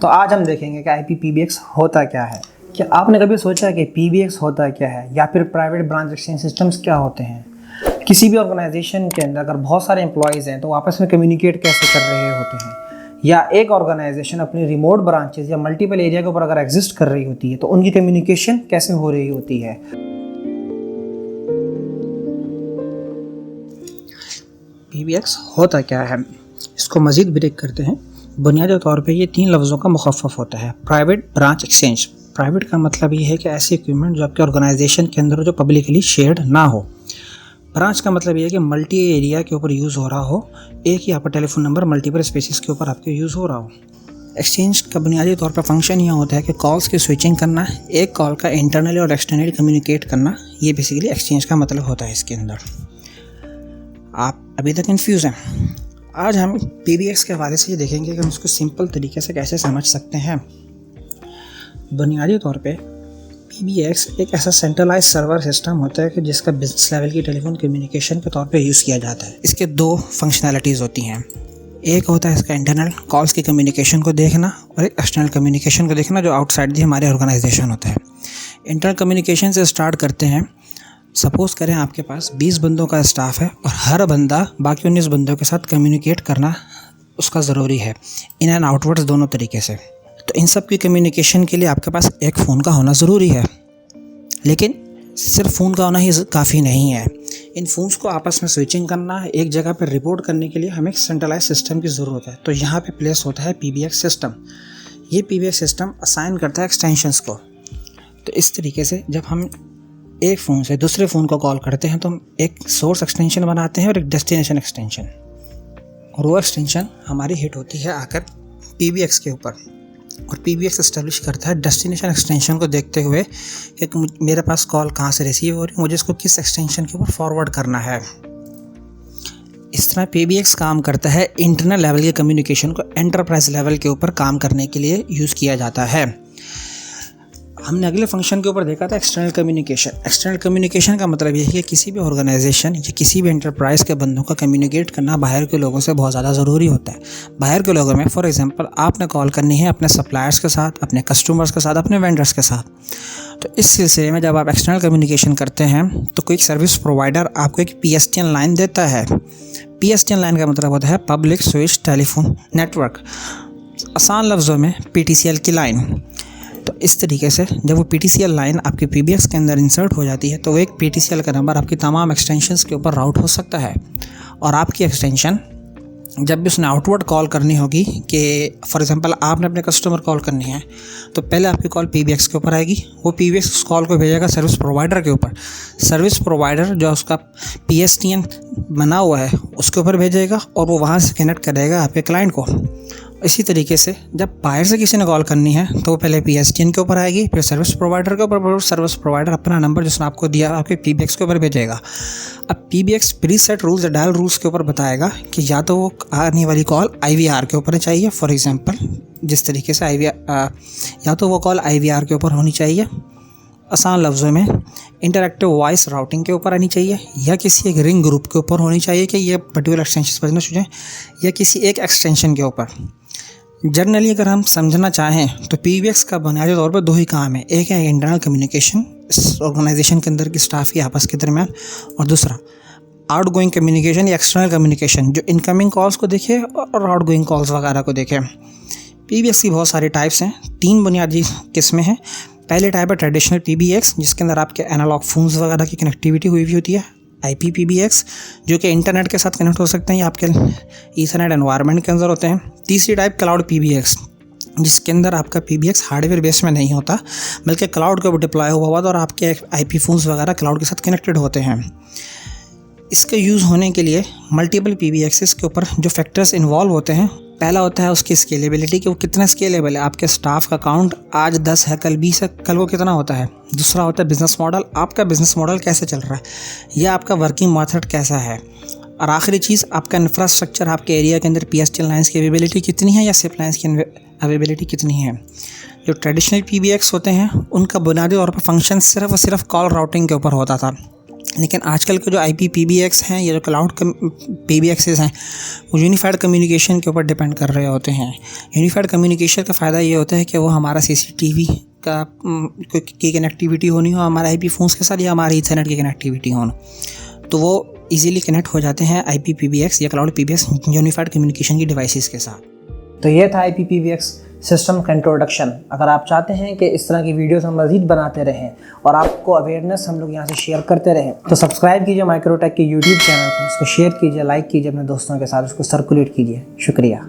तो आज हम देखेंगे कि IPPBX होता क्या है। क्या आपने कभी सोचा कि PBX होता क्या है, या फिर प्राइवेट ब्रांच एक्सचेंज सिस्टम्स क्या होते हैं। किसी भी ऑर्गेनाइजेशन के अंदर अगर बहुत सारे एम्प्लॉयज़ हैं तो आपस में कम्युनिकेट कैसे कर रहे होते हैं, या एक ऑर्गेनाइजेशन अपनी रिमोट ब्रांचेस या मल्टीपल एरिया के ऊपर अगर एग्जिस्ट कर रही होती है तो उनकी कम्युनिकेशन कैसे हो रही होती है। PBX होता क्या है, इसको मज़ीद ब्रेक करते हैं। बुनियादी तौर पे ये 3 लफ्ज़ों का मुखफ़फ़ होता है। Private branch exchange. प्राइवेट का मतलब ये है कि ऐसी इक्विपमेंट जो आपके ऑर्गेनाइजेशन के अंदर जो पब्लिकली शेयर्ड ना हो। ब्रांच का मतलब ये है कि मल्टी एरिया के ऊपर यूज़ हो रहा हो, एक ही आपका टेलीफोन नंबर मल्टीपल स्पेसिस के ऊपर आपके यूज़ हो रहा हो। एक्सचेंज का बुनियादी तौर पर फंक्शन यह होता है कि कॉल्स की स्विचिंग करना, एक कॉल का इंटरनली और एक्सटर्नली कम्युनिकेट करना, ये बेसिकली एक्सचेंज का मतलब होता है इसके अंदर। आप अभी तक कन्फ्यूज़ हैं। आज हम PBX के हवाले से ये देखेंगे कि हम इसको सिंपल तरीके से कैसे समझ सकते हैं। बुनियादी तौर पे PBX एक ऐसा सेंट्रलाइज सर्वर सिस्टम होता है कि जिसका बिजनेस लेवल की टेलीफोन कम्युनिकेशन के तौर पे यूज़ किया जाता है। इसके 2 फंक्शनैलिटीज़ होती हैं। एक होता है इसका इंटरनल कॉल्स की कम्युनिकेशन को देखना, और एक एक्सटर्नल कम्युनिकेशन को देखना जो आउटसाइड दी हमारे ऑर्गेनाइजेशन होता है। इंटरनल कम्युनिकेशन से स्टार्ट करते हैं। सपोज़ करें आपके पास 20 बंदों का स्टाफ है और हर बंदा बाकी 19 बंदों के साथ कम्युनिकेट करना उसका ज़रूरी है, इन एंड आउटवर्ड्स दोनों तरीके से। तो इन सब की कम्युनिकेशन के लिए आपके पास एक फ़ोन का होना ज़रूरी है, लेकिन सिर्फ फ़ोन का होना ही काफ़ी नहीं है। इन फ़ोन्स को आपस में स्विचिंग करना, एक जगह पर रिपोर्ट करने के लिए हमें एक सेंट्रलाइज सिस्टम की ज़रूरत है। तो यहाँ पे प्लेस होता है PBX सिस्टम। ये PBX सिस्टम असाइन करता है एक्सटेंशंस को। तो इस तरीके से जब हम एक फ़ोन से दूसरे फ़ोन को कॉल करते हैं तो हम एक सोर्स एक्सटेंशन बनाते हैं और एक डेस्टिनेशन एक्सटेंशन, और वो एक्सटेंशन हमारी हिट होती है आकर PBX के ऊपर, और PBX एस्टेब्लिश करता है डेस्टिनेशन एक्सटेंशन को देखते हुए कि मेरे पास कॉल कहाँ से रिसीव हो रही है, मुझे इसको किस एक्सटेंशन के ऊपर फॉरवर्ड करना है। इस तरह PBX काम करता है। इंटरनल लेवल के कम्युनिकेशन को एंटरप्राइज लेवल के ऊपर काम करने के लिए यूज़ किया जाता है। हमने अगले फंक्शन के ऊपर देखा था एक्सटर्नल कम्युनिकेशन। एक्सटर्नल कम्युनिकेशन का मतलब ये है कि किसी भी ऑर्गेनाइजेशन या किसी भी एंटरप्राइज़ के बंदों का कम्युनिकेट करना बाहर के लोगों से बहुत ज़्यादा ज़रूरी होता है। बाहर के लोगों में फॉर एग्जांपल आपने कॉल करनी है अपने सप्लायर्स के साथ, अपने कस्टमर्स के साथ, अपने वेंडर्स के साथ। तो इस सिलसिले में जब आप एक्सटर्नल कम्युनिकेशन करते हैं तो कोई सर्विस प्रोवाइडर आपको एक PSTN लाइन देता है। PSTN लाइन का मतलब होता है पब्लिक स्विच टेलीफोन नेटवर्क, आसान लफ्ज़ों में PTCL की लाइन। तो इस तरीके से जब वो PTCL लाइन आपके PBX के अंदर इंसर्ट हो जाती है तो वो एक PTCL का नंबर आपकी तमाम एक्सटेंशंस के ऊपर राउट हो सकता है, और आपकी एक्सटेंशन जब भी उसने आउटवर्ड कॉल करनी होगी कि फॉर एग्जांपल आपने अपने कस्टमर कॉल करनी है तो पहले आपकी कॉल PBX के ऊपर आएगी। वो PBX उस कॉल को भेजेगा सर्विस प्रोवाइडर के ऊपर। सर्विस प्रोवाइडर जो उसका PSTN बना हुआ है उसके ऊपर भेजेगा, और वो वहाँ से कनेक्ट करेगा आपके क्लाइंट को। इसी तरीके से जब बाहर से किसी ने कॉल करनी है तो वो पहले PSTN के ऊपर आएगी, फिर सर्विस प्रोवाइडर के ऊपर, सर्विस प्रोवाइडर अपना नंबर जिसने आपको दिया आपके PBX के ऊपर भेजेगा। अब PBX प्रीसेट रूल्स या डायल रूल्स के ऊपर बताएगा कि या तो वो आने वाली कॉल IVR के ऊपर चाहिए, फॉर एग्जांपल जिस तरीके से या तो वो कॉल IVR के ऊपर होनी चाहिए, आसान लफ्ज़ों में इंटरैक्टिव वॉइस राउटिंग के ऊपर आनी चाहिए, या किसी एक रिंग ग्रुप के ऊपर होनी चाहिए कि ये पर्टिकुलर एक्सटेंशन बजना चाहिए, या किसी एक एक्सटेंशन के ऊपर। जनरली अगर हम समझना चाहें तो PBX का बुनियादी तौर पर 2 ही काम है। एक है इंटरनल कम्युनिकेशन इस ऑर्गेनाइजेशन के अंदर की स्टाफ की आपस के दरमियान, और दूसरा आउट गोइंग कम्युनिकेशन या एक्सटर्नल कम्युनिकेशन जो इनकमिंग कॉल्स को देखे और आउट गोइंग कॉल्स वगैरह को देखे। PBX की बहुत सारी टाइप्स हैं, 3 बुनियादी किस्में हैं। पहले टाइप है ट्रेडिशनल PBX जिसके अंदर आपके एनालॉग फ़ोन्स वगैरह की कनेक्टिविटी हुई हुई होती है। IPPBX जो कि इंटरनेट के साथ कनेक्ट हो सकते हैं या आपके ईथरनेट एनवायरनमेंट के अंदर होते हैं। तीसरी टाइप क्लाउड PBX जिसके अंदर आपका PBX हार्डवेयर बेस में नहीं होता बल्कि क्लाउड के ऊपर डिप्लॉय हुआ हुआ और आपके IP फ़ोन्स वगैरह क्लाउड के साथ कनेक्टेड होते हैं। इसके यूज़ होने के लिए मल्टीपल PBXs के ऊपर जो फैक्टर्स इन्वॉल्व होते हैं, पहला होता है उसकी स्केलेबिलिटी कि वो कितना स्केलेबल है। आपके स्टाफ का काउंट आज 10 है, कल 20 है, कल वो कितना होता है। दूसरा होता है बिज़नेस मॉडल, आपका बिज़नेस मॉडल कैसे चल रहा है या आपका वर्किंग मेथड कैसा है। और आखिरी चीज़ आपका इंफ्रास्ट्रक्चर, आपके एरिया के अंदर PSTN लाइन्स की अवेलेबिलिटी कितनी है या सिप लाइन्स की अवेलेबिलिटी कितनी है। जो ट्रेडिशनल PBX होते हैं उनका बुनियादी तौर पर फंक्शन सिर्फ और सिर्फ कॉल राउटिंग के ऊपर होता था। लेकिन आजकल के जो IPPBX हैं या जो क्लाउड PBXs हैं वो यूनिफाइड कम्युनिकेशन के ऊपर डिपेंड कर रहे होते हैं। यूनिफाइड कम्युनिकेशन का फ़ायदा ये होता है कि वो हमारा CCTV की कनेक्टिविटी होनी हो हमारे IP फ़ोन्स के साथ या हमारे ईथरनेट की कनेक्टिविटी होना, तो वो इजीली कनेक्ट हो जाते हैं IPPBX या क्लाउड PBX यूनिफाइड कम्युनिकेशन की डिवाइसेस के साथ। तो ये था IPPBX सिस्टम का इंट्रोडक्शन। अगर आप चाहते हैं कि इस तरह की वीडियोस हम मज़ीद बनाते रहें और आपको अवेयरनेस हम लोग यहाँ से शेयर करते रहें, तो सब्सक्राइब कीजिए माइक्रोटेक के YouTube चैनल को, उसको शेयर कीजिए, लाइक कीजिए अपने दोस्तों के साथ, उसको सर्कुलेट कीजिए। शुक्रिया।